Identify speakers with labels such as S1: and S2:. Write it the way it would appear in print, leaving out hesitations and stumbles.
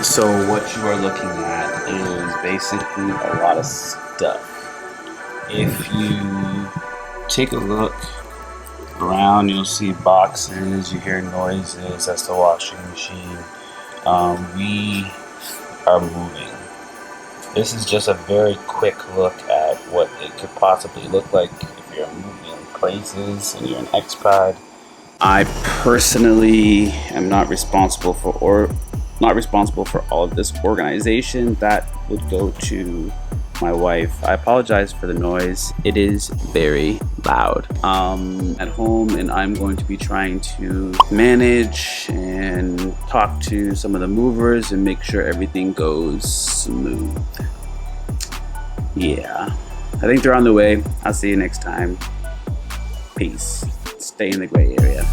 S1: Alright, so what you are looking at is basically a lot of stuff. If you take a look around, you'll see boxes, you hear noises, that's the washing machine. We are moving. This is just a very quick look at what it could possibly look like if you're moving places and you're an expat. I personally am not responsible for all of this organization. That would go to my wife. I apologize for the noise. It is very loud. At home, and I'm going to be trying to manage and talk to some of the movers and make sure everything goes smooth. Yeah, I think they're on the way. I'll see you next time. Peace. Stay in the gray area.